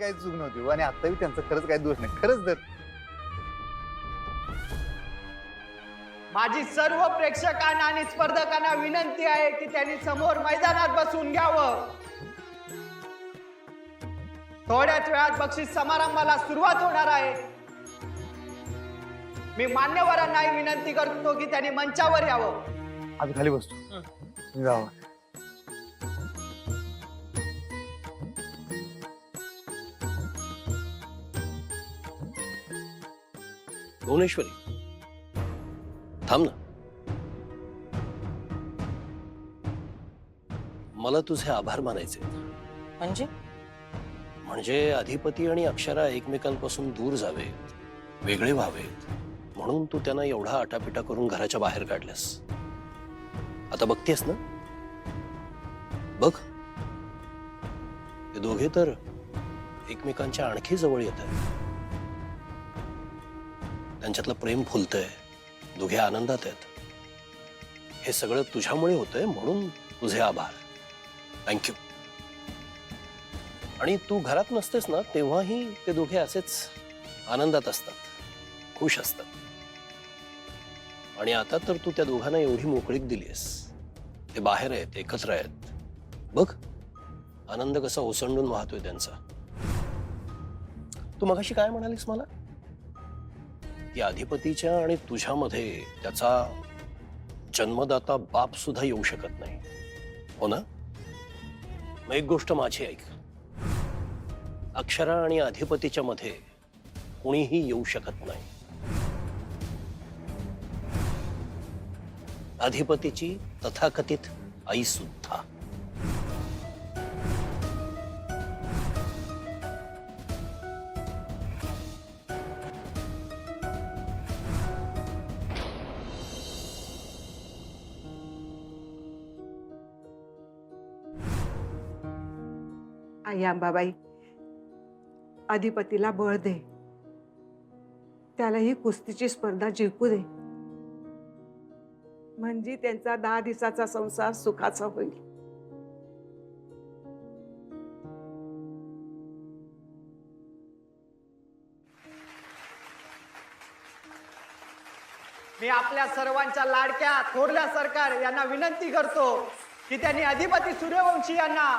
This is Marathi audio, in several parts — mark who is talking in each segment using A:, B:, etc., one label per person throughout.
A: काही चूक नव्हती आणि आताही त्यांचा खरंच काही दोष नाही, खरंच तर
B: माझी सर्व प्रेक्षकांना आणि स्पर्धकांना विनंती आहे की त्यांनी समोर मैदानात बसून घ्यावं. थोड्याच वेळात बक्षीस समारंभाला सुरुवात होणार आहे. मी मान्यवरांनाही विनंती करतो की त्यांनी मंचावर यावं.
A: आज खाली बसतो तुम्ही जावा.
C: भुवनेश्वरी थांब ना. मला तुझे आभार मानायचे. म्हणजे अधिपती आणि अक्षरा एकमेकांपासून दूर जावेत, वेगळे व्हावेत म्हणून तू त्यांना एवढा आटापिटा करून घराच्या बाहेर काढल्यास. आता बघतेस ना, बघ ते दोघे तर एकमेकांच्या आणखी जवळ येत आहेत. त्यांच्यातलं प्रेम फुलतंय, दोघे आनंदात आहेत. हे सगळं तुझ्यामुळे होतंय म्हणून तुझे आभार. थँक्यू. आणि तू घरात नसतेस ना तेव्हाही ते दोघे असेच आनंदात असतात, खुश असतात. आणि आता तर तू त्या दोघांना एवढी मोकळीक दिलीस, ते बाहेर आहेत, एकत्र आहेत. बघ आनंद कसा ओसंडून वाहतोय त्यांचा. तू मगाशी काय म्हणालीस मला की अधिपतीच्या आणि तुझ्यामध्ये त्याचा जन्मदाता बाप सुद्धा येऊ शकत नाही, हो ना? मग एक गोष्ट माझी ऐक, अक्षरा आणि अधिपतीच्या मध्ये कोणीही येऊ शकत नाही. अधिपतीची तथाकथित आई सुद्धा.
D: आई अंबाबाई, अधिपतीला बळ दे, त्याला ही कुस्तीची स्पर्धा जिंकू दे, म्हणजे त्यांचा 10 दिवसाचा संसार सुखाचा होईल.
B: मी आपल्या सर्वांच्या लाडक्या थोरल्या सरकार यांना विनंती करतो की त्यांनी अधिपती सूर्यवंशी यांना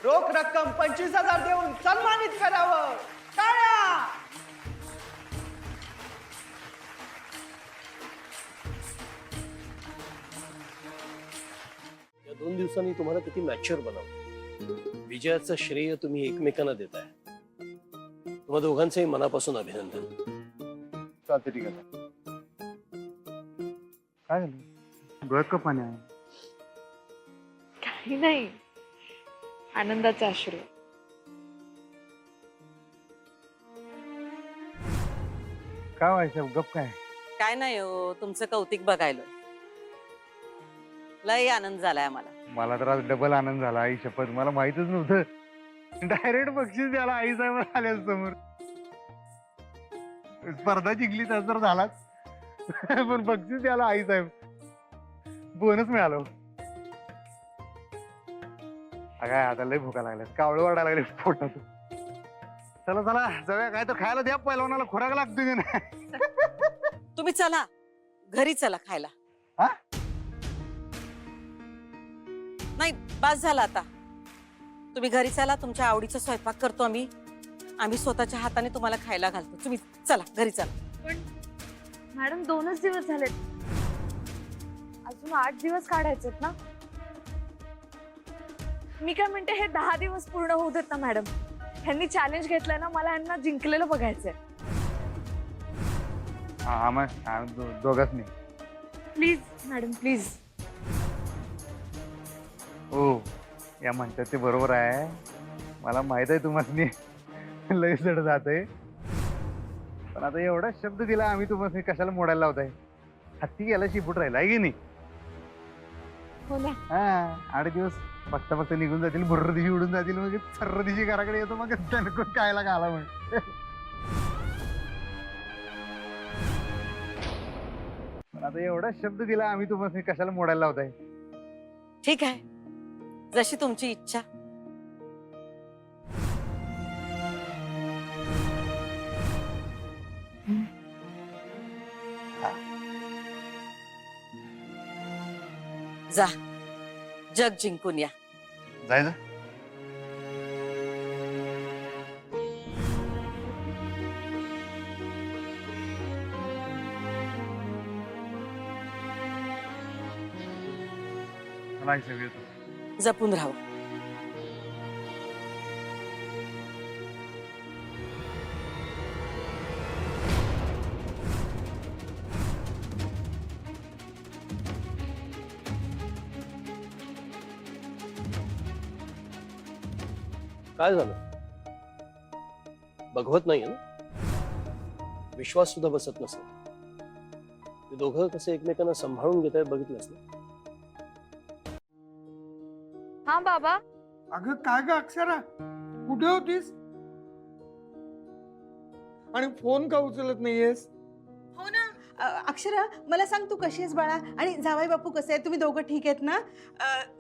B: रोख रक्कम 25,000 देऊन सन्मानित करावं. टाळ्या.
C: या 2 दिवसांनी तुम्हाला किती मॅच्युअर बनवलं. विजयाचं श्रेय तुम्ही एकमेकांना देताय. तुम्हा दोघांचंही मनापासून अभिनंदन.
A: चालते, ठीक आहे. काय झालं, डोळ्यात का पाणी आहे?
E: काही नाही, आनंदाचा अश्रू.
A: काय व्हायचं गप काय?
F: काय नाही हो, तुमचं कौतिक बघायला लय आनंद झालाय आम्हाला.
A: मला तर आज डबल आनंद झाला. आई शपथ, मला माहितच नव्हतं. डायरेक्ट बक्षीस द्यायला आई साहेब आल्या समोर. स्पर्धा जिंकली तर झालाच, पण बक्षीस द्यायला आई साहेब, बोनस मिळालं. काय आता लय भुका लागल्यात, कावळं वाढायला लागले पोटात. चला चला जाऊया, काय तर खायला द्या, पहिलवानाला खुराक लागतोय ना.
F: तुम्ही चला घरी, चला खायला.
A: हा?
F: नाही बस झाला आता. तुम्ही घरी चला, तुमच्या आवडीचा स्वयंपाक करतो आम्ही. आम्ही स्वतःच्या हाताने तुम्हाला खायला घालतो. तुम्ही चला घरी चला.
E: पण मॅडम 2च दिवस झालेत, अजून 8 दिवस काढायचेत ना. मी काय म्हणते, हे 10 दिवस पूर्ण होऊ देत ना मॅडम. ह्यांनी चॅलेंज घेतलंय ना, मला ह्यांना जिंकलेलं बघायचंय.
A: हा मग दोघच नाही.
E: Please madam, please.
A: हो, या म्हणतात ते बरोबर आहे. मला माहित आहे तुम्हाला लय जड जात आहे, पण आता एवढा शब्द दिला आम्ही तुम्हाला, कशाला मोडायला लावताय? हत्ती गेला शिपूट राहिला आहे की नाही?
E: हो ना.
A: हा, 8 दिवस बघता बघता निघून जातील, भुर्र दिशी उडून जातील, मग सर्र दिशी घराकडे येतो, मग त्यांना खायला घाला म्हण. पण आता एवढा शब्द दिला आम्ही तुम्हाला, कशाला मोडायला लावताय?
F: ठीक आहे, जशी तुमची इच्छा. जा, जग जिंकून या.
A: जायचं मला सगळं येतो.
F: जपून राहू.
C: काय झालं? बघवत नाहीये ना? विश्वास सुद्धा बसत नसेल. ते दोघं कसे एकमेकांना सांभाळून घेत आहेत बघितलंस ना?
E: हा बाबा.
G: अगं काय ग अक्षरा, कुठे होतीस आणि फोन का उचलत नाहीयेस?
H: हो ना. अक्षरा, मला सांग तू कशी आहेस बाळा, आणि जावाई बापू कसे आहेत? तुम्ही दोघं ठीक आहेत ना?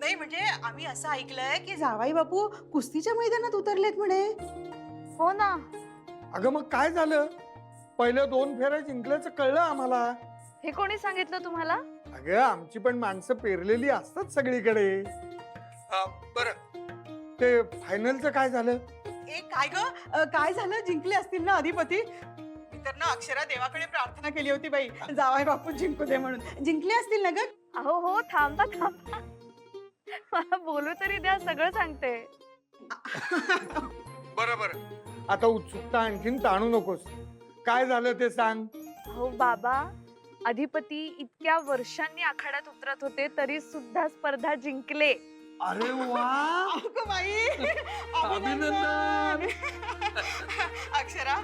H: नाही म्हणजे आम्ही असं ऐकलंय की जावाई बापू कुस्तीच्या मैदानात उतरलेत म्हणे.
E: हो ना.
G: अगं मग काय झालं? पहिल्या 2 फेऱ्या जिंकल्याचं कळलं आम्हाला.
E: हे कोणी सांगितलं तुम्हाला?
G: अगं आमची पण माणसं पेरलेली असतात सगळीकडे. बरं, ते फायनलचं काय झालं?
H: ए काय ग, काय झालं? जिंकले असतील ना अधिपती? मी तर ना अक्षरा देवाकडे प्रार्थना केली होती बाई, जावाई बापू जिंकू दे म्हणून. जिंकले असतील ना ग?
E: अहो हो, थांबा थांबा, मला बोलू तरी द्या, सगळं सांगते.
G: बरं बरं, आता उत्सुकता आणखीन ताणू नकोस. काय झालं ते सांग.
E: हो बाबा, अधिपती इतक्या वर्षांनी आखाड्यात उतरत होते तरी सुद्धा स्पर्धा जिंकले.
G: अरे वा,
H: अगं बाई, अभिनंदन. अक्षरा,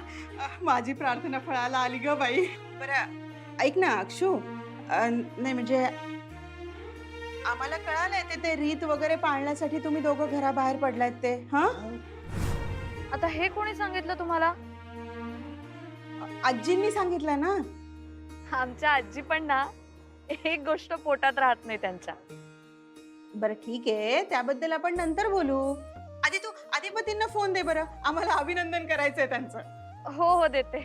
H: माझी प्रार्थना फळाला आली ग बाई. बरं ऐक ना अक्षू, नाही म्हणजे आम्हाला कळालंय ते रीत वगैरे पाळण्यासाठी तुम्ही दोघं घराबाहेर पडलायत ते. हा,
E: आता हे कोणी सांगितलं तुम्हाला?
H: आजींनी सांगितलं ना.
E: आमच्या आजी पण ना एक गोष्ट पोटात राहत नाही त्यांच्या.
H: बरं ठीक आहे, त्याबद्दल आपण नंतर बोलू. आधी तू अधिपतींना फोन दे बरं, आम्हाला अभिनंदन करायचंय त्यांचं.
E: हो हो देते.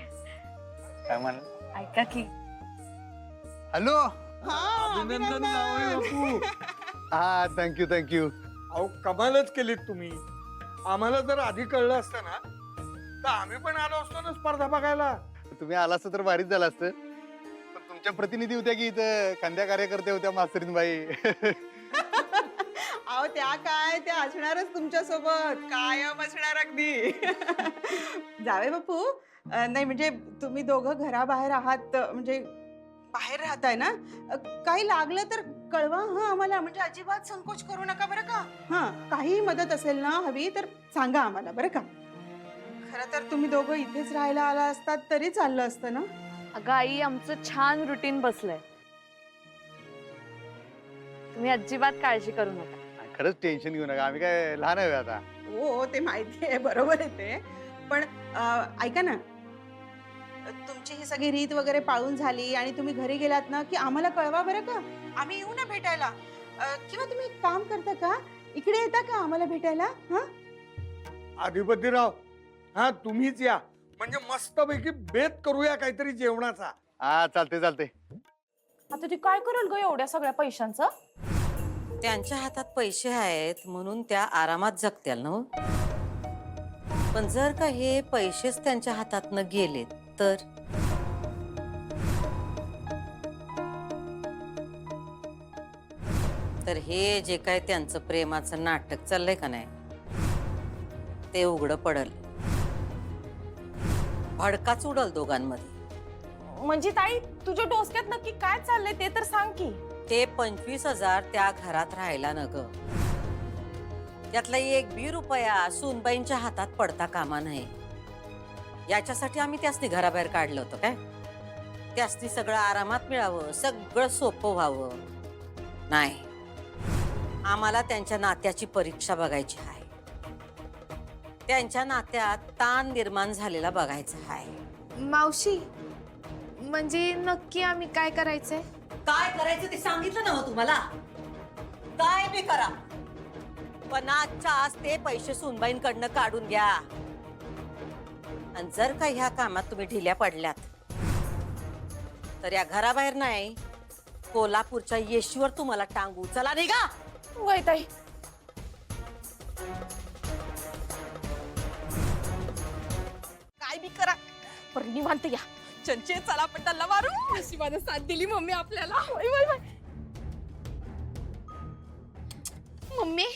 A: काय म्हणलं?
E: ऐका की.
A: हॅलो.
H: हा,
G: अभिनंदन जावई बापू.
A: हा, थँक्यू थँक्यू.
G: अहो कमालच केलीत तुम्ही. आम्हाला जर आधी कळलं असतं ना तर आम्ही पण आलो असतो ना स्पर्धा बघायला.
A: तुम्ही आला असतं तर भारीच झालं असतं. पण तुमच्या प्रतिनिधी होत्या की इथं, खांद्या कार्यकर्त्या होत्या मास्तरीनबाई.
H: अहो त्या काय, त्या असणारच तुमच्या सोबत, कायम असणार अगदी. जावे बापू, नाही म्हणजे तुम्ही दोघं घराबाहेर आहात, म्हणजे बाहेर राहताय ना. काही लागलं तर कळवा हा आम्हाला, म्हणजे अजिबात संकोच करू नका बरं का. हा, काही मदत असेल ना हवी तर सांगा आम्हाला बरं का. खरं तर तुम्ही दोघं इथेच राहायला आला असतात तरी चाललं असतं ना.
E: अगं आई, आमचं छान रुटीन बसलंय, तुम्ही अजिबात काळजी करू नका.
A: खरंच टेन्शन घेऊ नका, आम्ही काय लहान आहे आता.
H: हो ते माहिती आहे, बरोबर आहे ते. पण ऐका ना, तुमची ही सगळी रीत वगैरे पाळून झाली आणि तुम्ही घरी गेलात ना की आम्हाला कळवा बरं का. आम्ही येऊ ना भेटायला. किंवा तुम्ही एक काम करता का, इकडे येता का आम्हाला भेटायला? हा,
G: अधिपतीराव, हा तुम्हीच या, म्हणजे मस्तपैकी बेत करूया काहीतरी जेवणाचा.
A: हा चालते चालते.
I: आता ती काय करेल ग एवढ्या सगळ्या पैशांचं?
F: त्यांच्या हातात पैसे आहेत म्हणून त्या आरामात जगत्याल ना. पण जर का हे पैसेच त्यांच्या हातातनं गेले तर हे जे काय त्यांचं प्रेमाचं नाटक चाललंय का नाही ते उघडं पडल. भडकाच उडल दोघांमध्ये.
I: म्हणजे ताई, तुझ्या डोसक्यात नक्की काय चाललंय ते तर सांग की.
F: ते 25,000 त्या घरात राहायला न ग. त्यातला 1 रुपया सूनबाईंच्या हातात पडता कामा नये. याच्यासाठी आम्ही त्यासनी घराबाहेर काढलं होतं काय. त्यासनी सगळं आरामात मिळावं, सगळं सोपं व्हावं. नाही, आम्हाला त्यांच्या नात्याची परीक्षा बघायची आहे. त्यांच्या नात्यात ताण निर्माण झालेला बघायचा आहे.
J: मावशी, म्हणजे नक्की आम्ही काय करायचंय?
F: काय करायचं ते सांगितलं ना हो तुम्हाला. काय बी करा, पण आजच्या आज ते पैसे सुनबाईंकडनं काढून घ्या. आणि जर का ह्या कामात तुम्ही ढिल्या पडल्यात तर या घराबाहेर नाही, कोल्हापूरच्या येशीवर तुम्हाला टांगू. चला निघा.
I: वय ताई. काय बी करा पण निवांत या. चंचे चला पट्टाला मारू. अशी माझा साथ दिली मम्मी आपल्याला. वय वय वय. मम्मी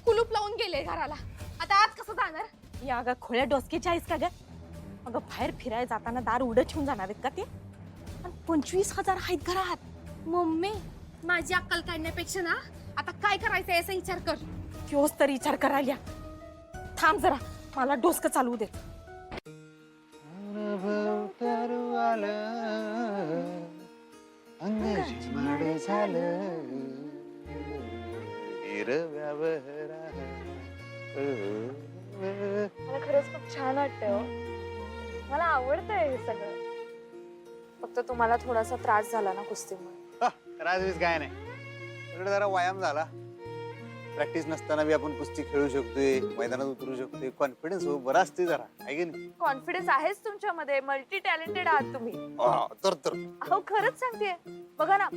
I: कुलूप लावून गेले घराला. आता आज कसं जाणार? या ग खोळ्या डोसकेची आहेस का ग? अगं बाहेर फिरायला जाताना दार उडं ठेवून जाणार आहेत का ते? 25,000 आहेत घरात.
J: मम्मी माझी अक्कल काढण्यापेक्षा ना आता काय करायचं याचा विचार कर.
I: त्योच तरी विचार करायला. थांब जरा मला डोसकं चालवू दे.
E: मला खरंच खूप छान वाटतंय हो. मला आवडतंय हे सगळं. फक्त तुम्हाला थोडासा त्रास झाला ना कुस्तीमुळे.
A: त्रास काय नाही, तिकडे जरा व्यायाम झाला. प्रॅक्टिस नसताना बी आपण कुस्ती खेळू शकतोय, मैदानात उतरू शकतोय. कॉन्फिडन्स हो बरा असते जरा, आहे की नाही?
E: कॉन्फिडन्स आहेच तुमच्यामध्ये. मल्टी टॅलेंटेड आहात तुम्ही.
A: तर
E: अहो खरंच सांगते. बघा ना,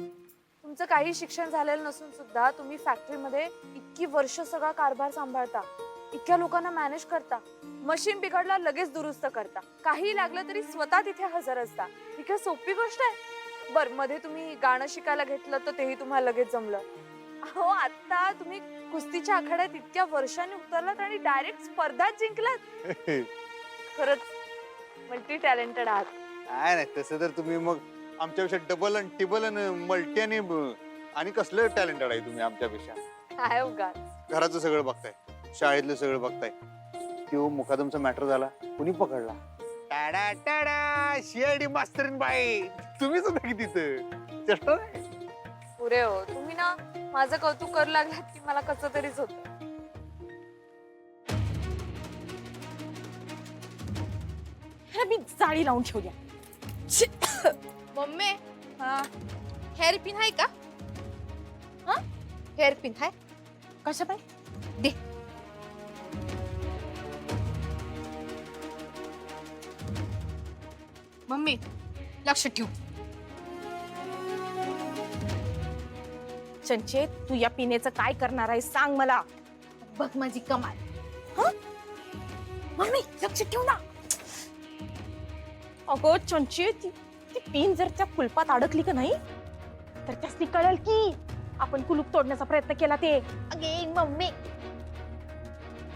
E: तुमचं काही शिक्षण झालेलं नसून सुद्धा तुम्ही फॅक्टरीमध्ये इतकी वर्ष सगळा कारभार सांभाळता, इतक्या लोकांना मॅनेज करता, मशीन बिघडला लगेच दुरुस्त करता, काही लागलं तरी स्वतः तिथे हजर असता. ही काय सोपी गोष्ट आहे? बर, मध्ये तुम्ही गाणं शिकायला घेतलं तर तेही तुम्हाला लगेच जमलं. अहो आता तुम्ही कुस्तीच्या आखाड्यात इतक्या वर्षांनी उतरलात आणि डायरेक्ट स्पर्धात जिंकलात. खरंच मल्टी टॅलेंटेड आहात.
A: काय नाही तसं तर तुम्ही मग आमच्यापेक्षा डबल आणि टिबल आणि मल्टी आणि कसलं टॅलेंटेड आहे तुम्ही आमच्यापेक्षा.
E: काय उगाच.
A: घराचं सगळं बघताय, शाळेतलं सगळं बघताय. तो मुकादमचा मॅटर झाला, कुणी पकडला? टाडा टाडा CID मास्तरीन बाई, तुम्हीच होता की तिथं. चेष्टा नाही.
E: पुरे हो, तुम्ही ना माझं कौतुक करू लागलात की मला कसं तरीच होत.
I: मी जाळी लावून ठेवल्या.
J: मम्मी हेअर पिन आहे का? हेअर पिन आहे
I: कशा बाई?
J: दे. मम्मी लक्ष ठेव.
I: चंचे तू या पिण्याचं काय करणार आहे सांग मला.
J: बघ माझी कमाल.
I: मम्मी लक्ष ठेव ना. अगं चंचे ती पिन जर त्या कुलपात अडकली का नाही तर त्यासनी कळेल की आपण कुलूप तोडण्याचा प्रयत्न केला ते.
J: अगे मम्मी,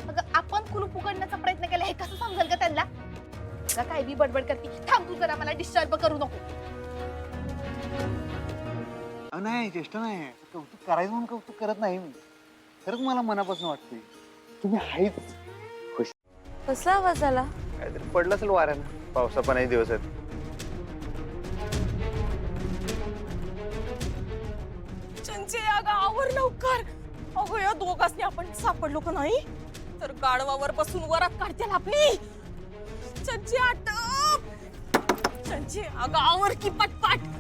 J: अगं आपण कुलूप उघडण्याचा प्रयत्न केला हे कसं समजेल का त्यांना? का काय बी बडबड करती. थांब तू जरा, मला डिस्टर्ब करू नको.
A: नाही चेष्टा नाही, कौतुक करायचं म्हणून कौतुक करत नाही मी. खरंच मला मनापासून वाटतंय तुम्ही आहेच.
E: कसला आवाज आला?
A: काहीतरी पडलं असेल वाऱ्यानं, पावसा पाण्याचे दिवस आहेत.
I: चंचे अगं आवर लवकर. अगं या दोघांनी आपण सापडलो का नाही तर गाढवावर बसून वरात काढतील आपली. चंचे आटप. चंचे अगं आवर की पटपट.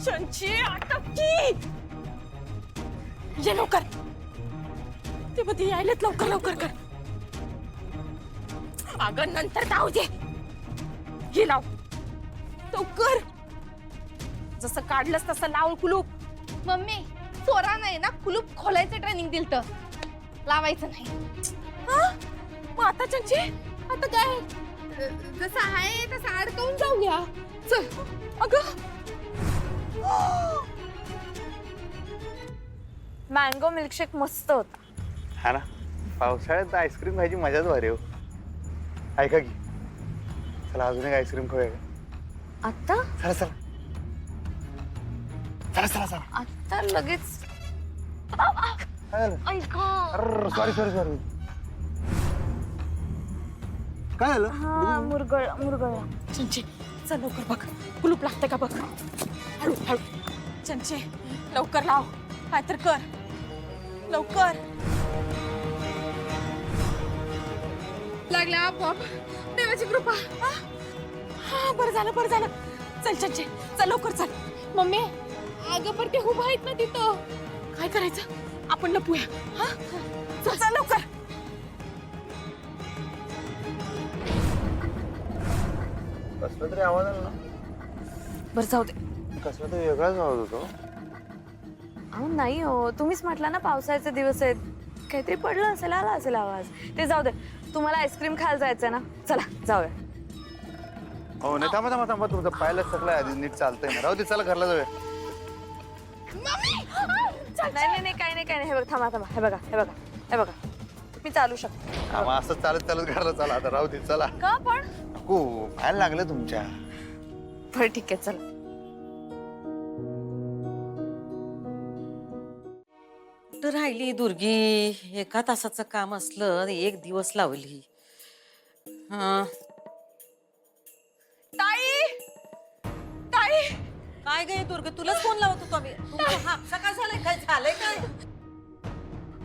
I: चंचे आटप की. ये लवकर. ते मध्ये यायलेत, लवकर लवकर कर. अगं नंतर धाव दे. हे लाव लवकर. जसं काढलंस तसं लाव कुलूप.
J: मम्मी चोरा नाही ना कुलूप खोलायचं ट्रेनिंग दिलं तर लावायचं नाही.
I: मग आता चंचे
J: आता काय जसं आहे तसं अडकवून जाऊया. चल.
I: अगं
E: मँगो मिल्कशेक मस्त होता.
A: हा ना, पावसाळ्यात आईस्क्रीम खायची मजाच भारी हो. ऐका की, चला अजून एक आईस्क्रीम खाऊया का?
E: आता
A: चला चला चला चला चला.
E: आता लगेच?
A: काय झालं?
E: ऐका.
A: Sorry sorry sorry. काय झालं?
E: हा मुरगळला.
I: चंचे चल लवकर बघ कुलूप लागतंय का बघ. हळू हळू. चंचे लवकर लाव, काय तर कर लवकर.
J: लागला आपोआप. देवाची कृपा.
I: हा बरं झालं बरं झालं. चल चंचे चल लवकर चल.
J: मम्मी अगं पण ते उभा आहेत ना तिथं.
I: काय करायचं? आपण लपूया. हा चल चल लवकर.
A: कसला तरी आवाज आला ना,
E: बरं जाऊ दे.
A: कसला तरी वेगळाच आवाज होतो.
E: अहो नाही हो, तुम्हीच म्हटला ना पावसाळ्याचे दिवस आहेत, काहीतरी पडलं असेल, आला असेल आवाज. ते जाऊ दे, तुम्हाला आईस्क्रीम खायला जायचंय ना, चला जाऊया.
A: हो नाही, थांबा थांबा थांबा, तुमचं पायला सकलाय आधी, नीट चालतंय ना. राहू दे, चला घरला जाऊया.
E: नाही नाही काही नाही काही नाही. हे बघा, थांबा थांबा, हे बघा हे बघा हे बघा, मी चालू शकते.
A: हा, मग असं चालत चालत घरला चला. आता राहू दे, चला.
E: का पण?
A: नको, पाहायला लागलं तुमच्या.
E: बरं ठीक आहे, चला.
F: कुठं राहिली दुर्गी? एका तासाचं काम असलं 1 दिवस लावली. हा
I: ताई ताई
F: काय गे दुर्गे, तुलाच फोन लावत होतो आम्ही. तुमचा हापसा काय झालाय? काय झालंय काय?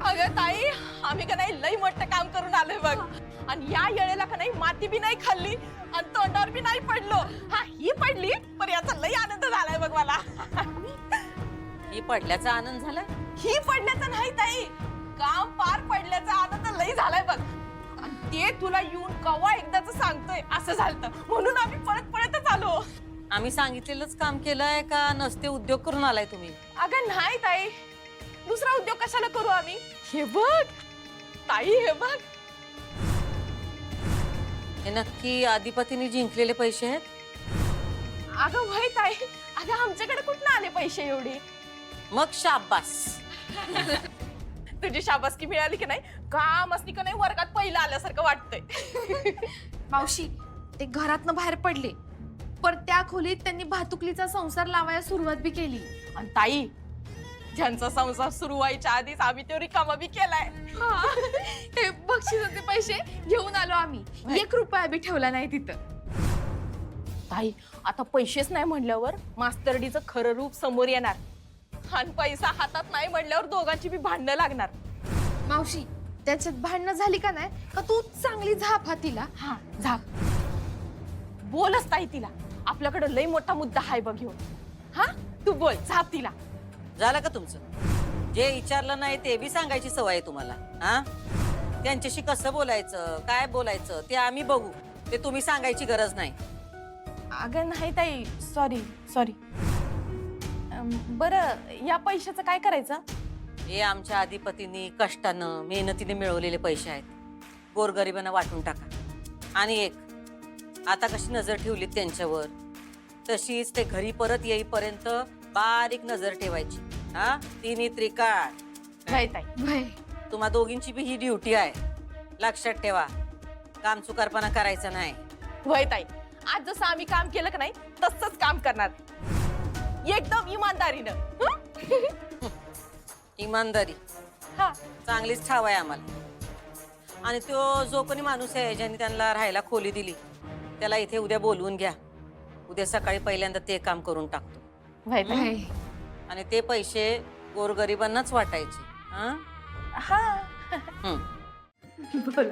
I: अगं ताई, आम्ही का नाही लई मोठं काम करून आलोय बघ. आणि या येळेला का नाही माती बी नाही खाल्ली आणि तोंडावर बी नाही पडलो. हा, ही पडली पण याचा लई आनंद झालाय बघ मला.
F: ही पडल्याचा आनंद झालाय?
I: ही पडल्याचा नाही ताई, काम पार पडल्याचा आनंद लई झालाय बघ. आणि ते तुला येऊन कवा एकदाच सांगतोय असं झालं, म्हणून आम्ही पळत पळतच आलो.
F: आम्ही सांगितलेलंच काम केलंय का नसते उद्योग करून आलाय तुम्ही?
I: अगं नाही ताई, दुसरा उद्योग कशाला करू आम्ही? हे बघ ताई, हे बघ.
F: हे नक्की अधिपतीने जिंकलेले पैसे आहेत?
I: अगं वय ताई, अगं आमच्याकडे कुठनं आले पैसे एवढे?
F: मग शाबास.
I: तुझी शाबासकी मिळाली की नाही, काम असली का नाही वर्गात पहिलं आल्यासारखं वाटतंय.
J: मावशी, ते घरातनं बाहेर पडले, पर त्या खोलीत त्यांनी भातुकलीचा संसार लावायला सुरुवात बी केली.
I: आणि ताई, ज्यांचा संसार सुरू व्हायच्या आधीच आम्ही तो रिकामा बी केलाय.
J: हे बक्षिसाचे पैसे घेऊन आलो आम्ही, 1 रुपया बी ठेवला नाही तिथं.
I: ताई, आता पैसेच नाही म्हणल्यावर मास्तरडीचं खरं रूप समोर येणार. आणि पैसा हातात नाही म्हणल्यावर दोघांची बी भांडणं लागणार.
J: मावशी, त्याच्यात भांडणं झाली का नाही का तू चांगली झाप हातीला.
I: हा, झाप बोलच ताई तिला, आपल्याकडे लई मोठा मुद्दा हाय बघ घेऊन. हा, तू बोल, झाप तिला.
F: झालं का तुमचं? जे विचारलं नाही ते बी सांगायची सवय आहे तुम्हाला? हा, त्यांच्याशी कसं बोलायचं, काय बोलायचं ते आम्ही बघू, ते तुम्ही सांगायची गरज नाही.
I: अगं नाही ताई, सॉरी सॉरी. बरं, या पैशाचं काय करायचं?
F: हे आमच्या अधिपतींनी कष्टानं मेहनतीने मिळवलेले पैसे आहेत, गोरगरिबांना वाटून टाका. आणि एक, आता कशी नजर ठेवली त्यांच्यावर, तशीच ते घरी परत येईपर्यंत बारीक नजर ठेवायची. हा, तिन्ही त्रिकाळ.
I: नाही ताई,
J: वय,
F: तुम्हा दोघींची बी ही ड्युटी आहे, लक्षात ठेवा. काम चुकारपणा करायचा नाही.
I: वय ताई, आज जसं आम्ही काम केलं का नाही तसंच काम करणार, एकदम इमानदारीनं. हं?
F: इमानदारी
I: हा,
F: चांगलीच ठाव आहे आम्हाला. आणि तो जो कोणी माणूस आहे ज्यांनी त्यांना राहायला खोली दिली, त्याला इथे उद्या बोलवून घ्या. उद्या सकाळी पहिल्यांदा ते काम करून टाकतो.
I: वय ताई.
J: वय.
F: आणि ते पैसे गोरगरिबांनाच वाटायचे. हा,
I: हा.
J: बोल.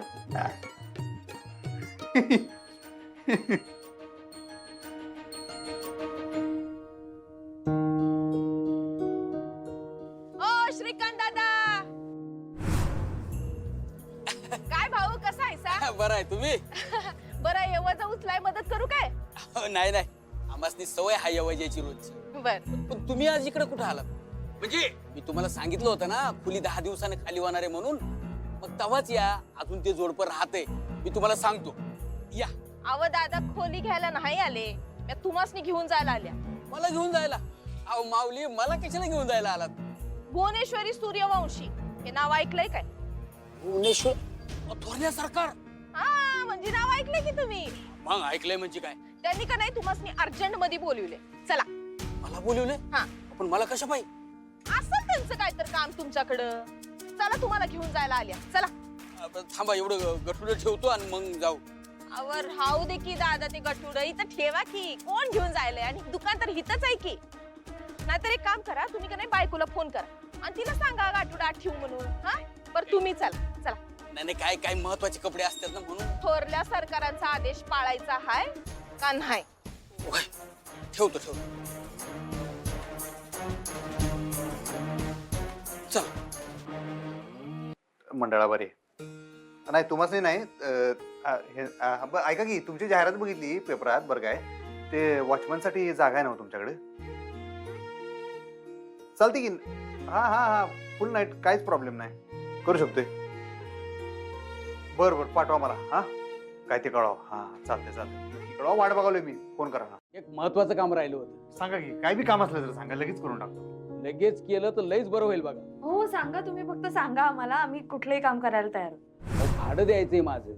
I: ओ श्रीकांत दादा, काय भाऊ, कसा आहे सा?
K: बरं आहे तुम्ही?
I: बरं, येवजा उचलाय मदत करू काय?
K: नाही नाही, आम्हाला सवय हाय यायची रोजची.
I: बर.
K: पण तुम्ही आज इकडे कुठे आलात? म्हणजे मी तुम्हाला सांगितलं होतं ना खोली 10 दिवसाने खाली होणार आहे म्हणून. मग तवाच या, अजून ते जोडपं राहते, मी तुम्हाला सांगतो. या.
I: अव दादा, खोली घ्यायला नाही आले, मी तुम्हासनी घेऊन जायला आल्या.
K: मला घेऊन जायला? अहो माऊली, मला कशाला घेऊन जायला आलात?
I: भुवनेश्वरी सूर्यवंशी हे नाव ऐकलंय काय?
K: भुवनेश्वर थोरल्या सरकार?
I: हा, म्हणजे नाव ऐकलंय की तुम्ही?
K: मग ऐकलंय म्हणजे काय?
I: त्यांनी का नाही तुम्हासनी अर्जंट मध्ये बोलवले. चला.
K: मला बोलवले?
I: हा.
K: पण मला कशा पाहिजे?
I: असं त्यांचं काय तर काम तुमच्याकडं. चला, तुम्हाला घेऊन जायला आल्या. चला.
K: थांबा, एवढं गठुडं ठेवतो आणि मग जाऊ.
I: अवर राहू दे की दादा, ते गठुडं इथं ठेवा की. कोण घेऊन जायलंय? आणि दुकान तर इथंच आहे की. नाहीतर एक काम करा, तुम्ही का नाही बायकोला फोन करा आणि तिला सांगा गठुडा ठेवू म्हणून. हा, बरं तुम्ही चला. चला.
K: नाही काय काय महत्वाचे कपडे असतात ना म्हणून.
I: थोरल्या सरकारांचा आदेश पाळायचा हाय का नाही?
K: ठेवतो. चल.
A: मंडळाबारी नाही तुम्हाला नाही ऐका की तुमची जाहिरात बघितली पेपरात बरं काय ते वॉचमनसाठी जागा आहे ना तुमच्याकडे चालते की हा फुल नाईट काहीच प्रॉब्लेम नाही करू शकतोय बरं पाठवा मला हा काय ते कळवा हा चालते कळवा वाट बघालोय मी फोन करा हा
K: एक महत्वाचं काम राहिलं होतं.
A: सांगा की काय बी काम असलं तर सांगा लगेच करून टाकतो
K: लगेच केलं तर लईच बरं होईल बघा.
E: हो सांगा, तुम्ही फक्त सांगा आम्हाला, आम्ही कुठलंही काम करायला तयार आहोत.
K: अहो, भाडं द्यायचंय माझं.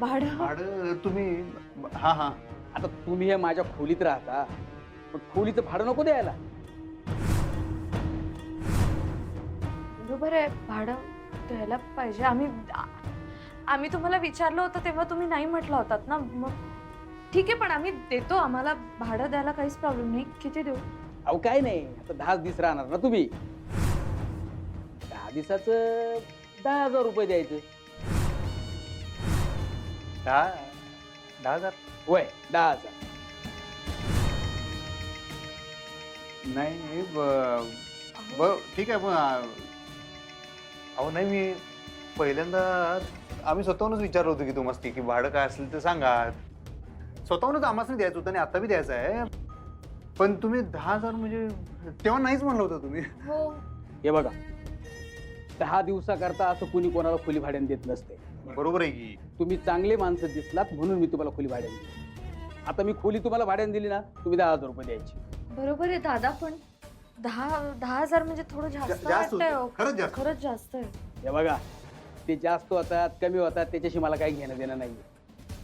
E: भाडं
A: भाडं तुम्ही हा
K: आता तुम्ही हे माझ्या खोलीत राहता पण खोलीचं भाडं नको द्यायला.
E: बरोबर आहे, भाडं द्यायला पाहिजे. आम्ही तुम्हाला विचारलं होतं तेव्हा तुम्ही नाही म्हटला होतात ना. मग ठीक आहे, पण आम्ही देतो. आम्हाला भाडं द्यायला काहीच प्रॉब्लेम नाही. किती देऊ?
K: अहो काय नाही, आता 10 दिवस राहणार ना तुम्ही. 10 दिवसाचं 10,000 रुपये द्यायचं.
A: 10,000
K: वय 10,000.
A: नाही ठीक आहे पण अहो नाही मी पहिल्यांदा आम्ही स्वतःहूनच विचारलं होतं की तुम्हाला की भाडं काय असेल ते सांगा. स्वतःहूनच आम्हाला द्यायचं होतं आणि आता बी द्यायचं आहे. पण तुम्ही 10,000 म्हणजे तेव्हा नाहीच म्हणलं होतं तुम्ही.
E: हो
K: हे बघा 10 दिवसाकरता असं कुणी कोणाला खोली भाड्याने देत नसते.
A: बरोबर आहे की तुम्ही
K: तुम्ही चांगले माणसं दिसलात म्हणून मी तुम्हाला खोली भाड्याने दिली. आता मी खोली तुम्हाला भाड्याने दिली ना, तुम्ही 10,000 रुपये द्यायची.
E: बरोबर आहे दादा, पण 10,000 म्हणजे थोडं जास्त
A: जास्त
E: वाटतंय.
A: होतं. खरंच जास्त.
E: खरंच जास्त आहे.
K: हे बघा ते जास्त होतात कमी होतात त्याच्याशी मला काही घेणं देणं नाही.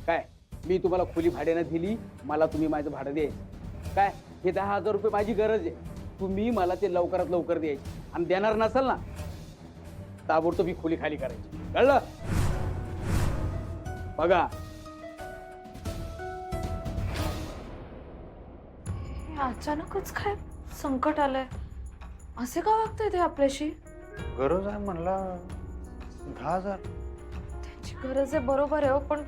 K: काय मी तुम्हाला खोली भाड्याने दिली, मला तुम्ही माझं भाडं द्यायचं. काय हे 10,000 रुपये माझी गरज आहे, तुम्ही मला ते लवकरात लवकर द्यायचे. आणि देणार नसेल ना ताबडतोब ही खोली खाली करायची. कळलं? बघा
E: अचानकच काय संकट आलंय. असे का वागताय ते आपल्याशी?
A: गरज आहे म्हणला 10,000
E: त्यांची गरज आहे बरोबर आहे हो, पण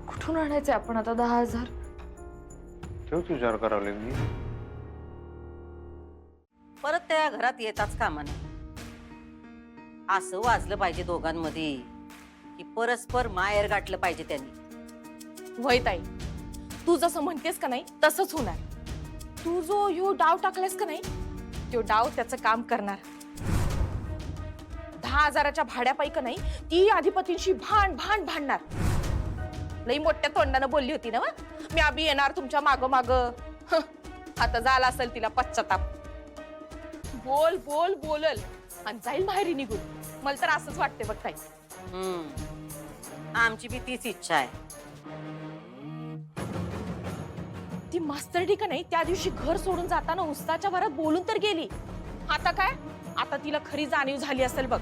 E: कुठून आणायचे आपण आता 10,000?
A: तेच विचार करावले मी.
F: परत त्या घरात येताच कामा नये. असं वाजलं पाहिजे दोघांमध्ये की परस्पर माहेर गाठलं पाहिजे त्यांनी.
I: वय ताई, तू जसं म्हणतेस का नाही तसंच होणार. तू जो ह्यो डाव टाकलास का नाही, तो डाव त्याचं काम करणार. 10,000च्या भाड्यापायी का नाही ती अधिपतींशी भांडणार. लई मोठ्या तोंडानं बोलली होती ना, मी आबी येणार तुमच्या माग आता झाला असेल तिला पश्चाताप. बोलल आणि जाईल माहेरी निघून. मला तर असंच वाटते बघ ताई.
F: आमची बी तीच इच्छा आहे.
I: ती मास्तरडी का नाही त्या दिवशी घर सोडून जाताना उस्ताच्या भरात बोलून तर गेली. आता काय, आता तिला खरी जाणीव झाली असेल बघ.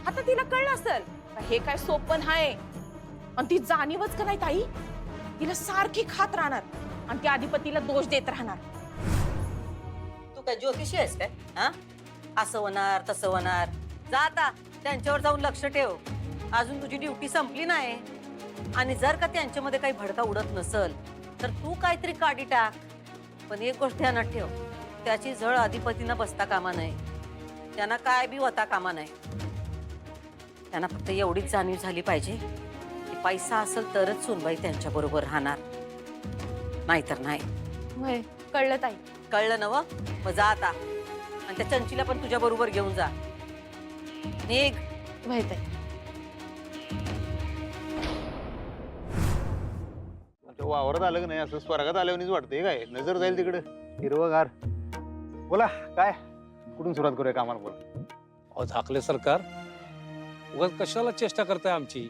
I: आता तिला कळलं असेल हे काय सोपं आहे. आणि ती जाणीवच का नाही ताई तिला सारखी खात राहणार आणि त्या अधिपतीला दोष देत राहणार.
F: तू काय ज्योतिषी आहेस काय? हा असं होणार तसं होणार. जा आता त्यांच्यावर जाऊन लक्ष ठेव. अजून तुझी ड्युटी संपली नाही. आणि जर का त्यांच्यामध्ये काही भडका उडत नसल तर तू काहीतरी काढी टाक. पण एक गोष्ट ध्यानात ठेव, त्याची झळ अधिपतींना बसता कामा नये. त्यांना काय बी होता कामा नये. त्यांना फक्त एवढीच जाणीव झाली पाहिजे की पैसा असेल तरच सुनबाई त्यांच्या बरोबर राहणार, नाहीतर नाही.
I: होय, कळलं ताई.
F: कळलं नव? मग जा आता. आणि त्या चंचीला पण तुझ्या बरोबर घेऊन जा. निघ.
I: होय ताई.
A: वावरात आलं की नाही असं स्वर्गात आल्यावरच वाटतंय. काय नजर जाईल तिकडे हिरवगार. बोला काय कुठून सुरुवात करूया कामाला? बोला.
L: अहो झाकले सरकार, उगाच कशाला चेष्टा करताय आमची?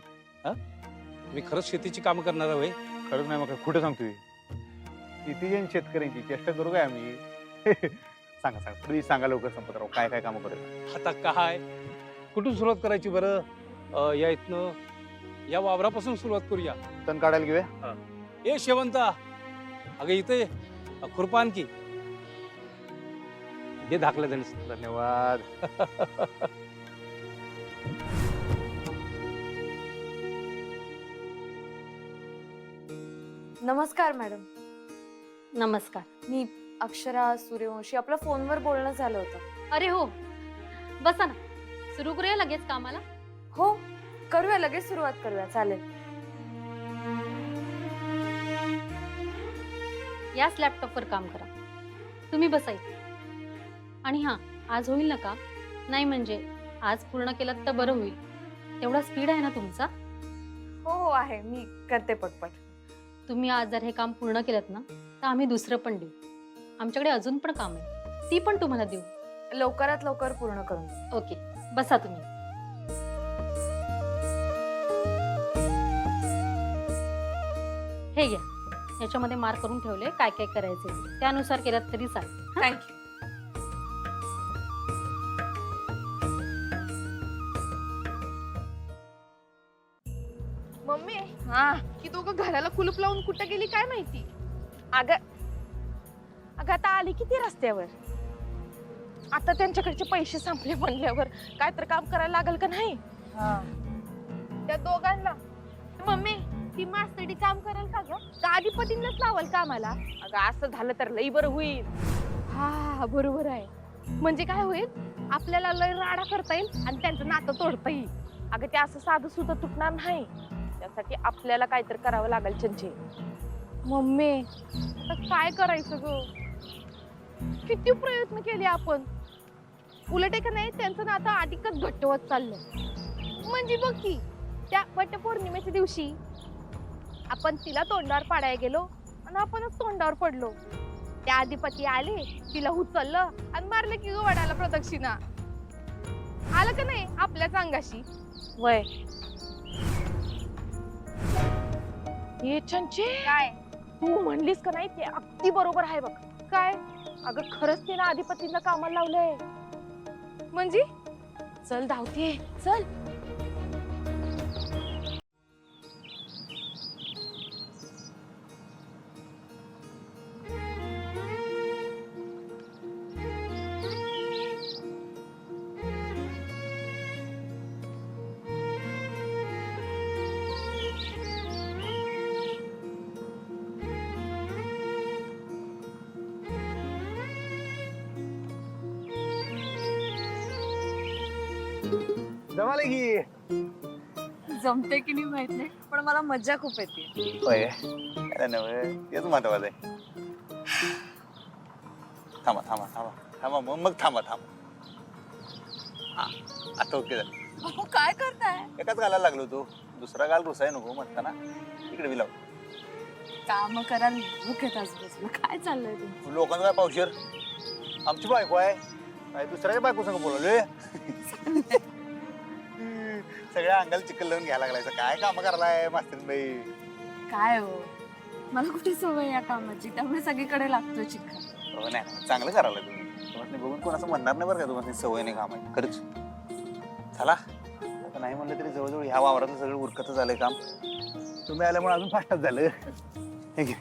L: हा तुम्ही खरंच शेतीची कामं करणार आहे?
A: खरंच नाही. मग कुठे सांगतोय? किती शेतकऱ्यांची चेष्टा करू काय आम्ही? सांगा प्लीज सांगा लवकर संपतराव, काय काय कामं करूया?
L: आता काय कुठून सुरुवात करायची बरं? या इथनं या वावरापासून सुरुवात करूया.
A: तण काढायला घेऊया.
L: ए शेवंता, अगं इथे खुरपा आणखी हे धाकलं त्यांनी.
A: धन्यवाद.
E: नमस्कार मॅडम.
J: नमस्कार.
E: मी अक्षरा सूर्यवंशी आपलं फोनवर बोलणं झालं होतं.
J: अरे हो, बसा ना, सुरू करूया लगेच कामाला.
E: हो करूया, लगेच सुरुवात करूया, चालेल.
J: याच लॅपटॉपवर काम करा. तुम्ही बसायचं. आणि हां, आज होईल ना काम? नाही म्हणजे आज पूर्ण केलं तर बरं होईल. तेवढा स्पीड आहे ना तुमचा?
E: हो हो आहे, मी करते पटपट.
J: तुम्ही आज जर हे काम पूर्ण केलं ना तर आम्ही दुसरं पण देऊ. आमच्याकडे अजून पण काम आहे, ती पण तुम्हाला देऊ.
E: लवकरात लवकर पूर्ण करून द्या.
J: ओके, बसा तुम्ही. हे घ्या, याच्यामध्ये मार्क करून ठेवले काय काय करायचे, त्यानुसार केलं तरी चालेल.
E: थँक्यू.
I: मम्मी हा की दोघं घराला कुलूप लावून कुठे गेली काय माहिती. अगं अगं आता आली किती रस्त्यावर. आता त्यांच्याकडचे पैसे संपले म्हणल्यावर काय तर काम करायला लागल का नाही. त्या दोघांना मम्मी ती मास्तडी काम कराल का ग, का अधिपतींनाच लावाल कामाला. अगं असं झालं तर लई बरं होईल. हा बरोबर आहे. म्हणजे काय होईल, आपल्याला लय राडा करता येईल आणि त्यांचं नातं तोडता येईल. अगं ते असं साधं सुद्धा तुटणार नाही. त्यासाठी आपल्याला काहीतरी करावं लागेल चंचे. मम्मी आता काय करायचं ग, किती प्रयत्न केले आपण, उलट आहे का नाही त्यांचं नातं अधिकच घट्ट होत चाललं. म्हणजे बघ की त्या वटपौर्णिमेच्या दिवशी आपण तिला तोंडावर पाडायला गेलो आणि आपणच तोंडावर पडलो. त्या अधिपती आले, तिला उचललं आणि मारलं की वडाला प्रदक्षिणा. आलं का नाही आपल्याच अंगाशी वय. हे चंचे काय तू म्हणलीस का नाही ते अगदी बरोबर आहे बघ. काय अगं खरंच तिनं अधिपतींना कामाला लावलंय. म्हणजे चल धावते चल.
A: जमाले की
E: जमते की नाही माहित नाही, पण मला मजा खूप येते.
A: होय अरे नव्हे, तेच महत्वाचं आहे. थांबा थांबा थांबा थांबा मग थांबा थांबा. हा आता ओके झालं.
E: काय करताय?
A: एकाच गाला लागलो तू, दुसरा गाल रुसाय नको म्हणताना इकडे बी लाव.
E: काम करायला भूक येत आजूबाजूला. काय चाललंय तुमचं?
A: लोकांना काय पावशेर, आमची बायको आहे काय दुसऱ्याच्या बायको संग बोलवले. सगळ्या अंगाला चिकल लावून घ्यायला लागलायचं. काय काम करायलाय मास्तर बाई.
E: काय हो, मला कुठे सवय या कामाची, त्यामुळे सगळीकडे लागतो चिकन.
A: हो नाही, चांगलं करायला तुम्ही बघून कोण असं म्हणणार नाही बरं का तुम्हाला सवय नाही कामाची. खरंच चला आता नाही म्हणलं तरी जवळजवळ ह्या वावरातलं सगळं उरकत झालंय काम. तुम्ही आल्यामुळे अजून फास्टच झालं. हे घे.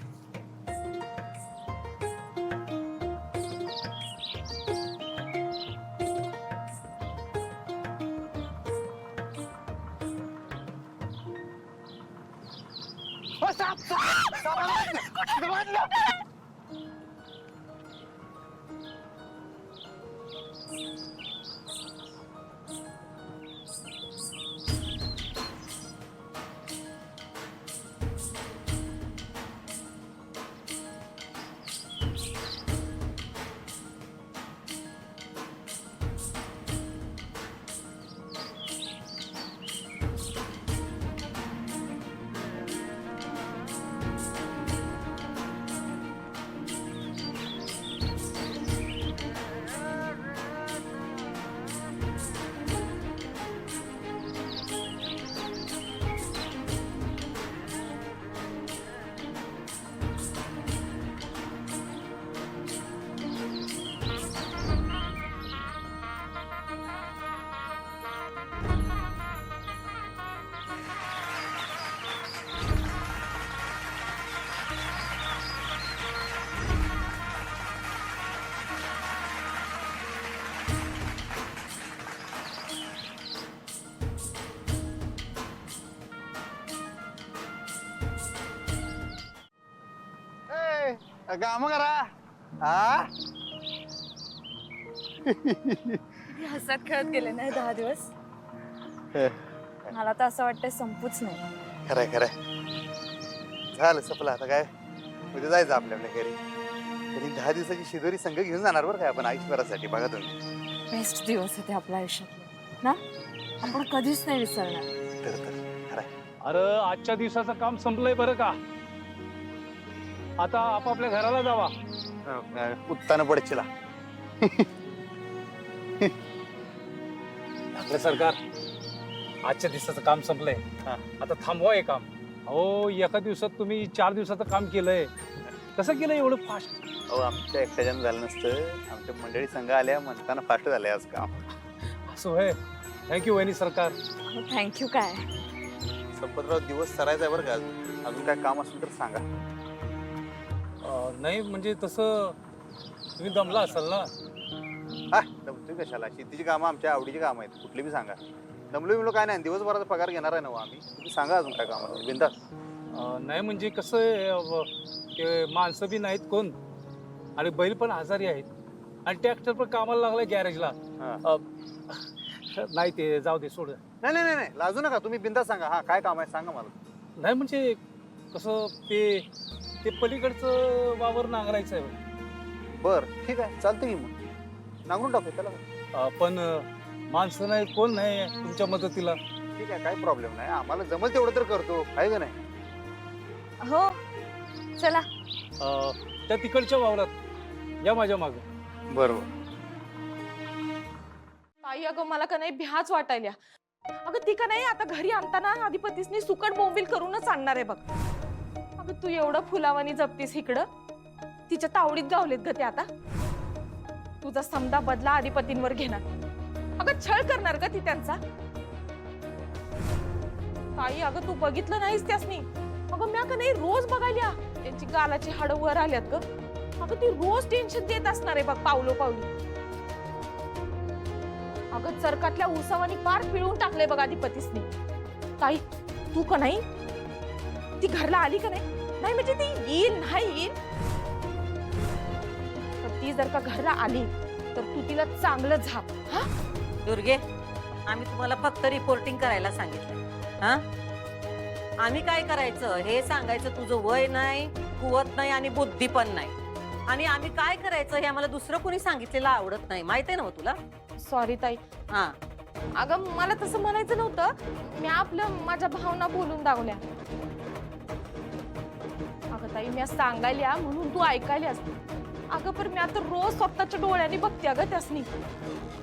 A: काम करा. आ
E: किती हसत खेळत गेले नाही 10 दिवस. मला तर असं वाटतंय संपूच नाही.
A: खरंय खरंय, झालं सपलं. आता काय उद्या जायचं आपल्या आपल्या घरी. तरी 10 दिवसाची शिदोरी संघ घेऊन जाणार बरं काय आपण आयुष्यभरासाठी. बघा तुम्ही,
E: बेस्ट दिवस होते आपल्या आयुष्यातले ना, आपण कधीच नाही विसरणार.
A: खरंय.
L: अरे आजच्या दिवसाचं काम संपलंय बरं का. आता आपापल्या घराला जावा.
A: उत्तानं पडचिला.
L: आपलं सरकार आजच्या दिवसाचं काम संपलंय. आता थांबवा हे काम. अहो एका दिवसात तुम्ही 4 दिवसाचं काम केलंय. कसं केलं एवढं फास्ट?
A: अहो आमच्या एकट्याच्यानं झालं नसतं, आमच्या मंडळी संघ आल्या म्हणताना फास्ट झालंय आज काम.
L: असं होय. थँक्यू वहिनी सरकार.
E: थँक्यू काय.
A: संपतराव दिवस सरायचा बरं का. अजून काय काम असेल तर सांगा.
L: नाही म्हणजे तसं तुम्ही दमला असाल ना.
A: हा दमतोय कशाला, शेतीची कामं आमच्या आवडीची कामं आहेत, कुठली बी सांगा. दमलो बिमलो काय नाही, दिवसभराचा पगार घेणार आहे ना आम्ही. तुम्ही सांगा अजून काय काम असेल बिंदास.
L: नाही म्हणजे कसं आहे, ते माणसं बी नाहीत कोण, आणि बैल पण आजारी आहेत, आणि ट्रॅक्टर पण कामाला लागलाय गॅरेजला. नाही ते जाऊ दे, सोड.
A: नाही नाही नाही लाजू नका, तुम्ही बिंदास सांगा. हा काय काम आहे सांगा मला.
L: नाही म्हणजे कसं ते पलीकडचं वावर नांगरायचं आहे.
A: बर ठीक आहे, चालतं की मग नांगरून टाकू त्याला.
L: पण माणसं नाही, कोण नाही तुमच्या मदतीला.
A: ठीक आहे, काही प्रॉब्लेम नाही, आम्हाला जमल तेवढं तर करतो, आहे का नाही.
E: हो चला.
L: त्या तिकडच्या वावरात या माझ्या मागं.
A: बरोबर.
I: ताई अगं मला का नाही भ्याच वाटायल्या. अगं ती का नाही आता घरी आणताना अधिपतीसनी सुकट बोंबील करूनच आणणार आहे बघ. अगं तू एवढं फुलावानी जपतीस इकडं, तिच्या तावडीत गावलेत ग ते आता. तुझा समदा बदला अधिपतींवर घेणार. अगं छळ करणार ग ती त्यांचा. ताई अगं तू बघितलं नाहीस त्यासनी. अगं म्या का नाही रोज बघायल्या त्यांची गालाची हाडं वर आल्यात ग. अगं ती रोज टेन्शन देत असणार आहे बघ पावलो पावली. अगं चरकातल्या उसावानी पार पिळून टाकले बघ अधिपतीसनी. ताई तू का नाही ती घरला आली का नाही. नाही म्हणजे ती येईल नाही येईल, तर ती जर का घरला आली तर तू तिला चांगलं झाप. हा
F: दुर्गे, आम्ही तुम्हाला फक्त रिपोर्टिंग करायला सांगितलं. हा आम्ही काय करायचं हे सांगायचं. तुझं वय नाही, कुवत नाही आणि बुद्धी पण नाही, आणि आम्ही काय करायचं हे आम्हाला दुसरं कोणी सांगितलेलं आवडत नाही. माहित आहे ना तुला.
I: सॉरी ताई.
F: हा
I: अगं मला तसं म्हणायचं नव्हतं. मी आपलं माझ्या भावना बोलून दावल्या. अगं ताई मी सांगायल्या म्हणून तू ऐकायल्यास. अगं पण मी आता रोज स्वतःच्या डोळ्यांनी बघते अगं त्यासनी.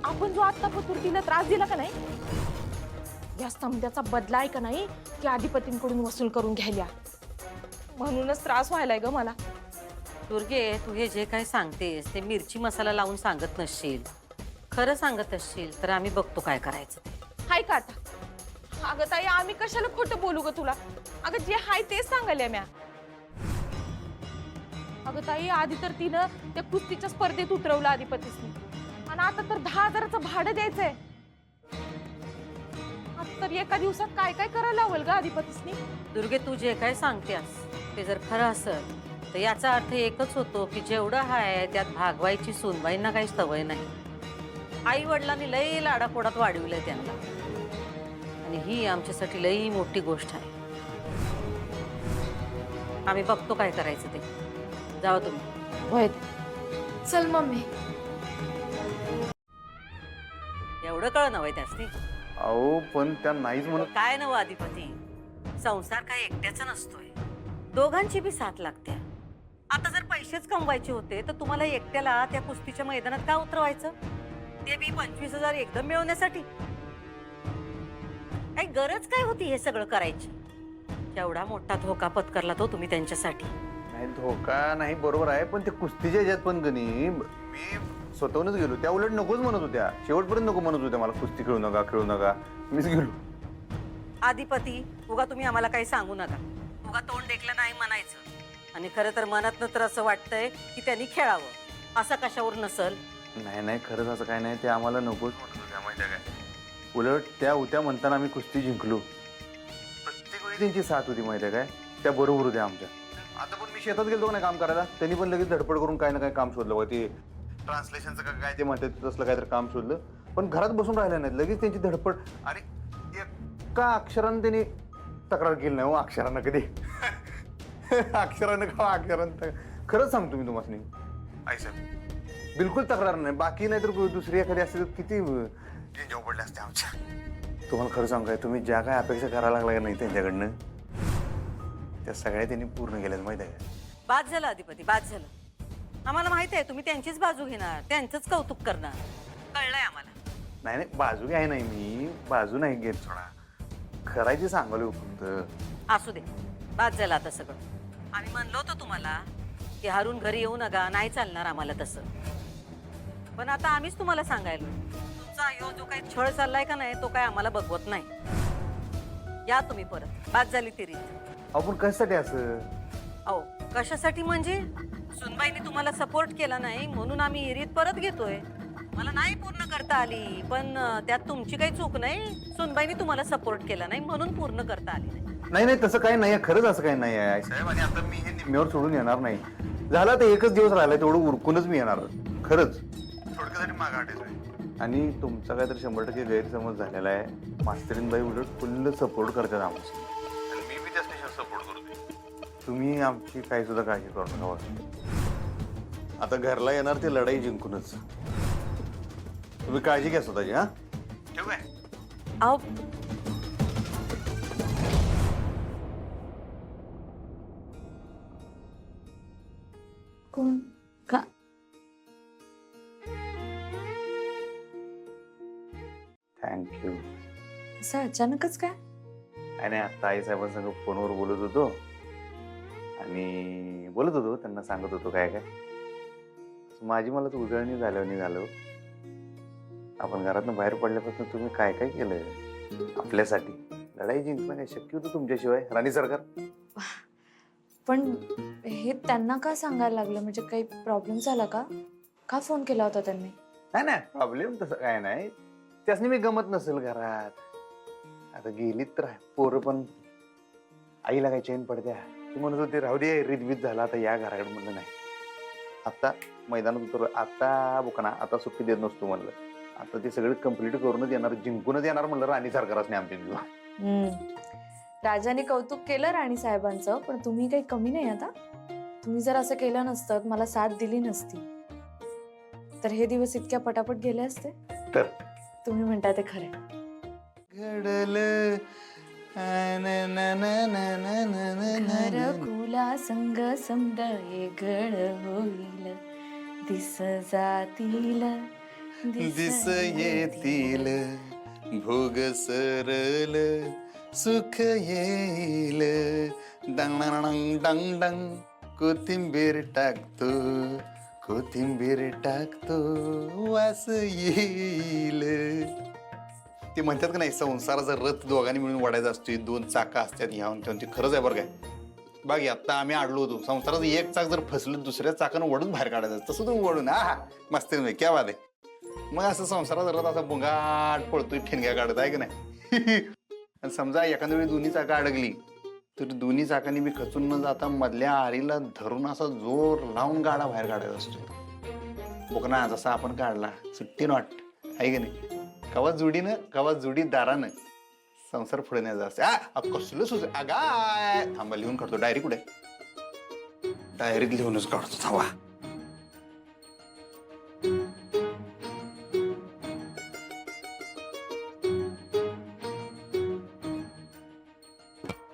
I: आपण जो आता पतुर्तीला त्रास दिला का नाही, या समद्याचा बदला आहे का नाही की अधिपतींकडून वसूल करून घ्यायला. म्हणूनच त्रास व्हायलाय ग मला.
F: दुर्गे, तू हे जे काय सांगतेस ते मिरची मसाला लावून सांगत नसशील. खरं सांगत असशील तर आम्ही बघतो काय करायचं.
I: हाय का आता. अगं ताई आम्ही कशाला खोटं बोलू ग तुला. अगं जे हाय तेच सांगायला म्या. अगं ताई आधी तर तिनं त्या कुस्तीच्या स्पर्धेत उतरवलं अधिपतीसनी, आणि आता तर 10,000चं भाडं द्यायचंय. आता तर एका दिवसात काय काय करायला लावल ग अधिपतीसनी.
F: दुर्गे, तू जे काय सांगतेस ते जर खरं असेल तर याचा अर्थ एकच होतो की जेवढं हाय त्यात भागवायची सूनबाईंना काही सवय नाही. आई वडिलांनी लई लाडापोडात वाढविलंय त्यांना, आणि ही आमच्यासाठी लई मोठी गोष्ट आहे. आम्ही बघतो काय करायचं ते. जाऊ तुम्ही.
E: चल मम्मी.
F: एवढं कळ नव्हे त्यासनी.
A: अहो पण त्या नाहीच म्हणत.
F: काय नवं अधिपती, संसार काय एकट्याचा नसतोय, दोघांची बी साथ लागते. आता जर पैसेच कमवायचे होते तर तुम्हाला एकट्याला त्या कुस्तीच्या मैदानात का उतरवायचं, ते बी 25,000 एकदम मिळवण्यासाठी. काही गरज काय होती हे सगळं करायची. केवढा मोठा धोका पत्करला तो तुम्ही त्यांच्यासाठी.
A: नाही धोका नाही बरोबर आहे, पण ते कुस्तीच्या ह्याच्यात पण गणी मी स्वतःहूनच गेलो. त्या उलट नकोच म्हणत होत्या, शेवटपर्यंत नको म्हणत होत्या मला कुस्ती खेळू नका. मीच गेलो.
F: अधिपती उगा तुम्ही आम्हाला काही सांगू नका. उगा तोंड देखलं नाही म्हणायचं. आणि खरं तर मनातनं तर असं वाटतंय की त्यांनी खेळावं, असं कशावर नसल.
A: नाही खरंच असं काय नाही, ते आम्हाला नकोच म्हणत होत्या माहिती काय. उलट त्या होत्या म्हणताना आम्ही कुस्ती जिंकलो. प्रत्येक वेळी त्यांची साथ होती माहिती काय, त्या बरोबर होत्या आमच्या. आता पण मी शेतात गेलो का नाही काम करायला, त्यांनी पण लगेच धडपड करून काय ना काय काम शोधलं बघा. ते ट्रान्सलेशनचं का काय ते म्हणतात तसलं काहीतरी काम शोधलं, पण घरात बसून राहिलं नाही. लगेच त्यांची धडपड. आणि एका अक्षरानं त्यांनी तक्रार केली नाही हो, अक्षरानं कधी. अक्षरानं का अक्षरानं खरंच सांगतो मी तुम्हाला आई साहेब, बिलकुल तक्रार नाही. बाकी नाही तर दुसरी एखादी असते तर किती झिंजाव पडले असते आमच्या. तुम्हाला खरं सांगू काय, तुम्ही ज्या काय अपेक्षा करायला लागल्या नाही त्यांच्याकडनं, त्या सगळ्या त्यांनी पूर्ण केल्यात माहिती आहे का?
F: बाद झालं अधिपती, बाद झालं. आम्हाला माहित आहे तुम्ही त्यांचीच बाजू घेणार, त्यांचंच कौतुक करणार, कळलंय आम्हाला.
A: नाही नाही, बाजू घ्याय नाही, मी बाजू नाही घेत सोडा, खरायची सांगालो फक्त.
F: असू दे, बाद झालं आता सगळं. आम्ही म्हणलो होतो तुम्हाला की हारून घरी येऊ नका, नाही चालणार आम्हाला तसं. पण आता आम्हीच तुम्हाला सांगायलो, तुमचा ह्यो जो काही छळ चाललाय का नाही तो काय आम्हाला बघवत नाही. या तुम्ही परत, बाद झाली ती रीत.
A: आपण कशासाठी असं?
F: अहो कशासाठी म्हणजे सुनबाईने तुम्हाला सपोर्ट केला नाही म्हणून आम्ही ही रीत परत घेतोय. मला नाही पूर्ण करता आली, पण त्यात तुमची काही चूक नाही. सुनबाईने तुम्हाला सपोर्ट केला नाही म्हणून पूर्ण करता आली नाही.
A: नाही नाही, तसं काही नाही, खरंच असं काही नाही आहे साहेब. आणि आता मी हे निम्म्यावर सोडून येणार नाही. झालं तर एकच दिवस राहिला, तेवढं उरकूनच मी येणार खरंच. थोडक्यासाठी मागं हटायचंय. आणि तुमचा काहीतरी 100% गैरसमज झालेला आहे. मास्तरीनबाई उलट फुल्ल सपोर्ट करतात आमची, आणि मी बी त्यासाठी सपोर्ट करतोय. तुम्ही आमची काही सुद्धा काळजी करू नका. आता घरला येणार ते लढाई जिंकूनच. तुम्ही काळजी घ्या स्वतःची. हा ठेवू काय?
F: अहो
E: कोण का
A: थँक्यू.
E: असं अचानकच काय?
A: आणि आता आईसाहेबांसंग फोनवर बोलत होतो, आणि त्यांना सांगत होतो काय काय. माझी मला उजळणी झालं. आपण घरातून बाहेर पडल्यापासून तुम्ही काय काय केलं आपल्यासाठी. लढाई जिंकणं काय शक्य होतं तुमच्याशिवाय, राणी सरकार?
E: पण हे त्यांना का सांगायला लागलं? म्हणजे काही प्रॉब्लेम झाला का? का फोन केला होता त्यांनी?
A: नाही प्रॉब्लेम तसं काय नाही. त्यासनी मी गमत नसेल घरात. आता गेलीत तर पोरं, पण आईला काही चैन पडत्या. ती म्हणत होती राहू दे, रीतबीत झाला, आता या घराकडे. म्हणलं नाही, आता मैदानात उतर, आता बुकाना, आता सुट्टी देत नसतो म्हणलं. आता ते सगळे कम्प्लीट करूनच येणार, जिंकूनच येणार म्हणलं राणी सरकारच नाही आमच्या.
E: राजाने कौतुक केलं राणी साहेबांचं, पण तुम्ही काही कमी नाही. आता तुम्ही जर असं केलं नसतं, मला साथ दिली नसती, तर हे दिवस इतक्या पटापट गेले असते.
A: तर
E: तुम्ही म्हणता ते खरे.
A: घडलं
E: घरकुला संग समद गळ होईल, दिस जातील
A: दिस येतील, भोग सरल सुख येईल. डंग डंग डंग डंग, कोथिंबीर टाकतो, वास येईल. ते म्हणतात का नाही, संसाराचा रथ दोघांनी मिळून वाढायचा असतो. 2 चाका असतात ह्या. ते खरंच आहे बरं काय. बाकी आता आम्ही अडलो होतो, संसाराचं एक चाक जर फसलं दुसऱ्या चाकानं वडून बाहेर काढायचं, तसं तुम्ही वडून. हा मस्त क्या बात आहे. मग असं संसाराचा रथ असा बुंगाट पडतोय, ठेणग्या काढत आहे की नाही. आणि समजा एखाद्या वेळी दोन्ही चाका अडकली, तर दोन्ही चाकांनी मी खचून न जाता मधल्या आरीला धरून असा जोर लावून गाडा बाहेर काढायचा असतो. बोकना जसा आपण काढला सुट्टी नॉट आहे की नाही. कवा जोडीनं कवा जोडीदारानं संसार पुढे न्यायचा असते. कसलं सुच अगाय. थांबा, लिहून काढतो. डायरी कुठे? डायरीत लिहूनच काढतो. थांबा.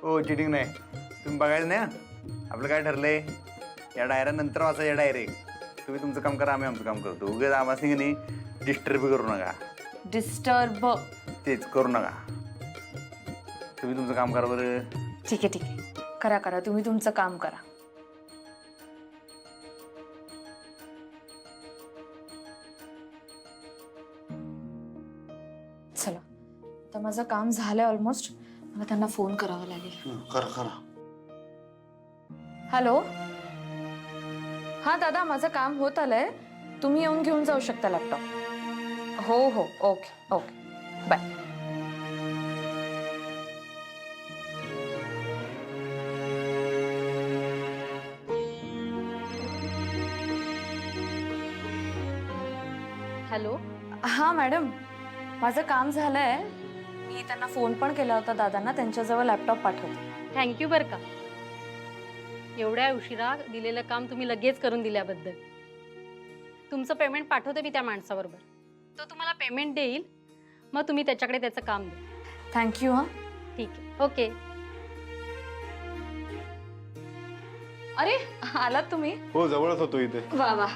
A: हो, चिटिंग नाही. तुम्ही बघायचं नाही. आपलं काय ठरलंय, या डायऱ्या नंतर वाचायच्या डायरेक्ट. तुम्ही तुमचं काम करा, आम्ही आमचं काम करतो. उगाच आम्हाला नाही डिस्टर्ब करू नका.
E: डिस्टर्ब
A: तेच करू नका. तुम्ही तुमचं काम करा बरं.
E: ठीक आहे. करा तुम्ही तुमचं काम करा. चला, आता माझं काम झालंय ऑलमोस्ट. मला त्यांना फोन करावा लागेल.
A: करा.
E: हॅलो. हा दादा, माझं काम होत आलंय. तुम्ही येऊन घेऊन जाऊ शकता लॅपटॉप. हो ओके बाय.
J: हॅलो.
E: हा मॅडम, माझं काम झालंय. मी त्यांना फोन पण केला होता दादांना, त्यांच्याजवळ लॅपटॉप पाठवते.
J: थँक्यू बरं का. एवढ्या उशिरा दिलेलं काम तुम्ही लगेच करून दिल्याबद्दल. तुमचं पेमेंट पाठवते मी त्या माणसाबरोबर. तो तुम्हाला पेमेंट देईल, मग तुम्ही त्याच्याकडे त्याचं काम द्या.
E: थँक्यू. हां,
J: ठीक आहे. ओके.
E: अरे आलात तुम्ही?
M: हो, जवळच होतो इथे.
E: वा वा,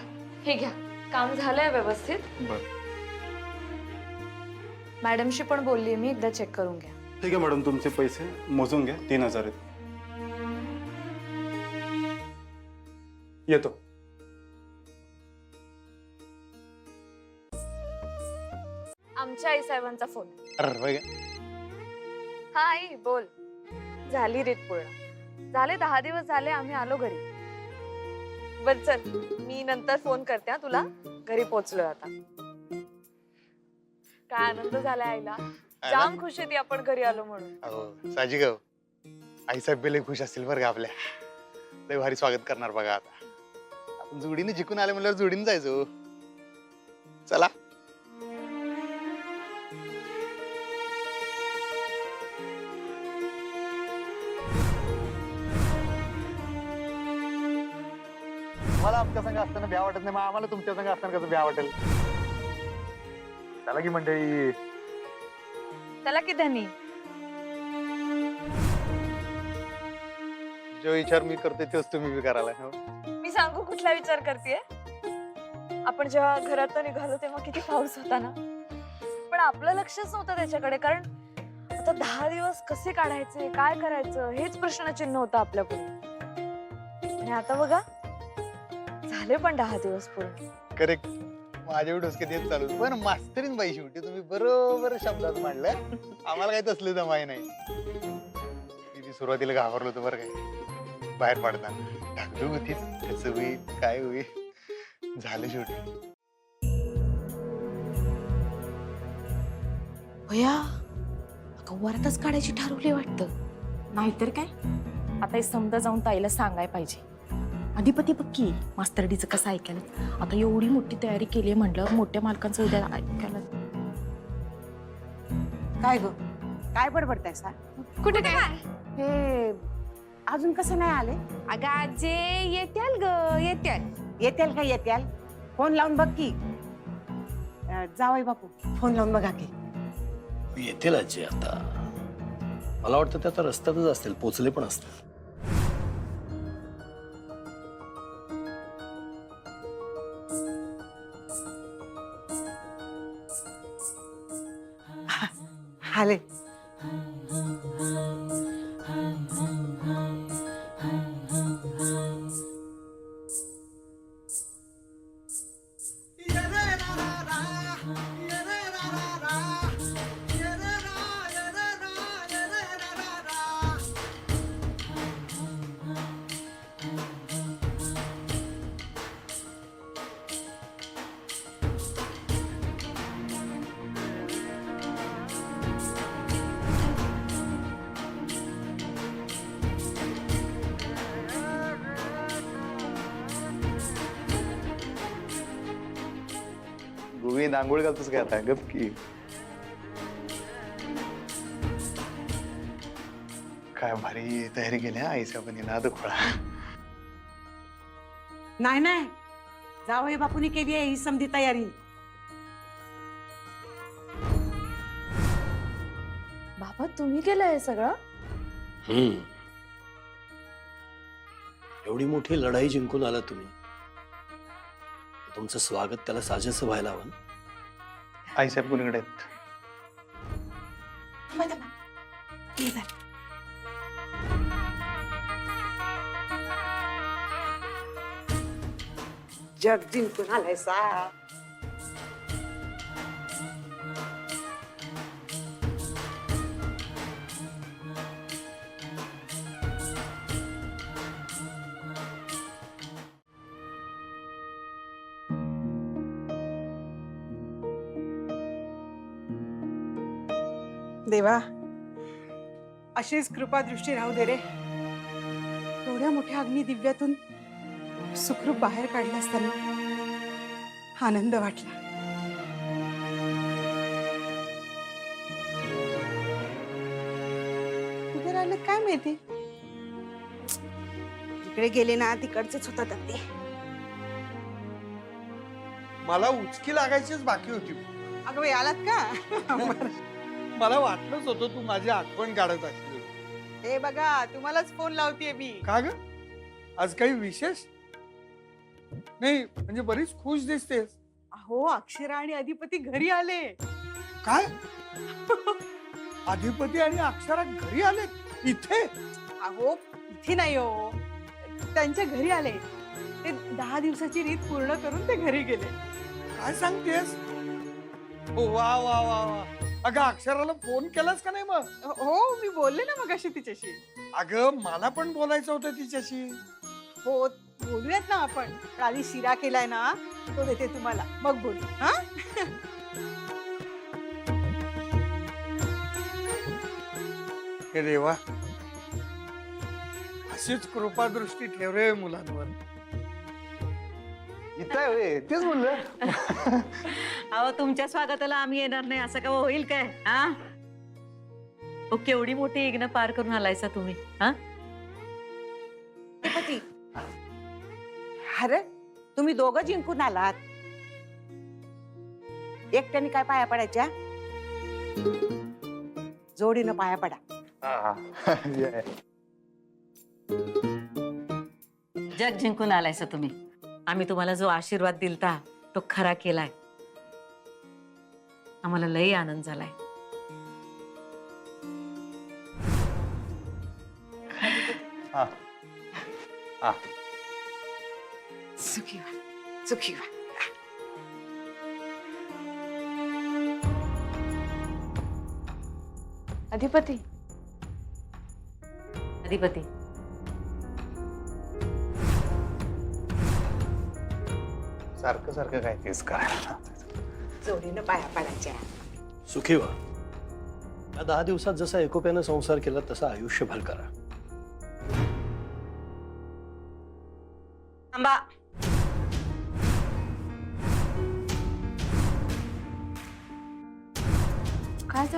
E: हे घ्या, काम झालंय व्यवस्थित.
M: बरं,
E: मॅडमशी पण बोलली मी, एकदा चेक करून घ्या.
M: ठीक आहे मॅडम, तुमचे पैसे मोजून घ्या. 3000 आहेत. येतो.
E: आमच्या आई साहेबांचा फोन.
A: अरे होय का?
E: हा आई बोल. झाली रीत पूर्ण. झाले 10 दिवस झाले आम्ही आलो घरी. बर चल, मी नंतर फोन करते. तुला घरी पोहोचलोय आता. काय आनंद झालाय आईला. जाम खुश आहे ती आपण घरी आलो म्हणून.
A: हो साजिक, आईसाहेब लय खुश असतील बरं का. आपल्या लय भारी स्वागत करणार बघा. आता आपण जोडीने जिंकून आले म्हणल्यावर जोडीने जायचो. चला. मला आमच्या संघ असताना भ्या वाटत नाही, मग आम्हाला तुमच्या संघ असताना कसं भ्या वाटेल. चला की मंडळी.
E: त्याला की त्यांनी
A: जो विचार मी करते तोच तुम्ही बी करायला. हो.
E: मी सांगू कुठला विचार करतेय. आपण जेव्हा घरात निघालो तेव्हा किती पाऊस होता ना, पण आपलं लक्षच नव्हतं त्याच्याकडे. कारण आता 10 दिवस कसे काढायचे, काय करायचं हेच प्रश्नचिन्ह होतं आपल्या पुढे. आणि आता बघा, झाले पण 10 दिवस पूर्ण.
A: करेक्ट. माझ्या डोसके तेच चालू. पण मास्तरीन बाई शेवटी तुम्ही बरोबर शब्दात मांडलं. आम्हाला काही तसले जमाय नाही. मी सुरुवातीला घाबरलो होतो बरं काय, बाहेर पडताना ढाकलू होती. कसं होईल काय होईल, झालं शेवटी.
I: भया वरातच काढायची ठरवली वाटतं. नाहीतर काय, आता हे समजा जाऊन ताईला सांगाय पाहिजे. अधिपती बक्की मास्तरडीचं कसं ऐकायला. आता एवढी मोठी तयारी केली म्हटलं, मोठ्या मालकांचं उद्या ऐकायला.
H: काय ग, काय बडबडताय सा?
E: कुठे काय?
H: हे अजून कसं नाही आले?
E: अगं आजे येत्याल ग, येत्याल.
H: येत्याल का येत्याल? फोन लावून बघ की. जावई बापू, फोन लावून बघा की.
C: येतील आजी. आता मला वाटतं ते आता रस्त्यातच असतील, पोचले पण असतील.
H: आले.
A: गोविंद आंघोळ घालतोस काय आता? गप की. काय भारी तयारी केली आईसाहेबांनी. नाद खोळा.
H: नाही नाही, जावई बापूनी केली आहे ही समधी तयारी.
E: बाबा तुम्ही केलं हे सगळं?
C: एवढी मोठी लढाई जिंकून आला तुम्ही, तुमचं स्वागत त्याला साजेसं व्हायला हवं.
A: आईसाहेब कुणीकडे आहेत?
H: जग जिंकून आलाय सा. देवा, अशीच कृपा दृष्टी राहू दे रे. एवढ्या मोठ्या अग्नी दिव्यातून सुखरूप बाहेर काढलं असताना आनंद वाटला. माहिती इकडे गेले ना तिकडचेच होतात ते.
G: मला उचकी लागायचीच बाकी होती.
H: अगं बाई, आलात का?
G: मला वाटलंच होतं तू माझी आठवण काढत असली.
H: हे बघा, तुम्हालाच फोन लावतीये मी.
G: का ग, आज काही विशेष नाही? म्हणजे बरीच खुश दिसतेस.
H: अहो, अक्षरा आणि अधिपती घरी आले.
G: काय? अधिपती आणि अक्षरा घरी आले इथे?
H: अहो, इथे नाही हो, त्यांच्या घरी आले. ते 10 दिवसाची रीत पूर्ण करून ते घरी गेले.
G: काय सांगतेस? हो, वा वा वा वा. अगं, अक्षराला फोन केलास का नाही मग?
H: हो, मी बोलले ना मगाशी तिच्याशी.
G: अगं, मला पण बोलायचं होतं तिच्याशी.
H: हो, बोलूयात ना आपण. पण आधी शिरा केलाय ना, तो देते तुम्हाला, मग बोलू. हा?
G: हे देवा, अशीच कृपादृष्टी ठेव रे मुलांवर.
A: इथं आहे होय, तेच म्हणलं.
F: अहो, तुमच्या स्वागताला आम्ही येणार नाही असं का होईल काय? हा, ओ, केवढी मोठी यज्ञ पार करून आलायसा तुम्ही. हा,
D: अधिपती, अरे तुम्ही दोघं जिंकून आलात. एकट्याने काय पाया पडायच्या? जोडीनं पाया पडा.
F: जग जिंकून आलायसा तुम्ही. आम्ही तुम्हाला जो आशीर्वाद दिलता तो खरा केलाय. आम्हाला लई आनंद झालाय.
A: हा हा,
D: सुखी व्हा, सुखी व्हा.
E: अधिपती,
F: अधिपती,
A: सारखं सारखं काय तेच करायला.
D: जोडीनं पाया पडायच्या.
C: सुखी व्हा. या 10 दिवसात जसा एकोप्यानं संसार केला तसा आयुष्यभर करा.
F: थांबा.
E: काय झालं?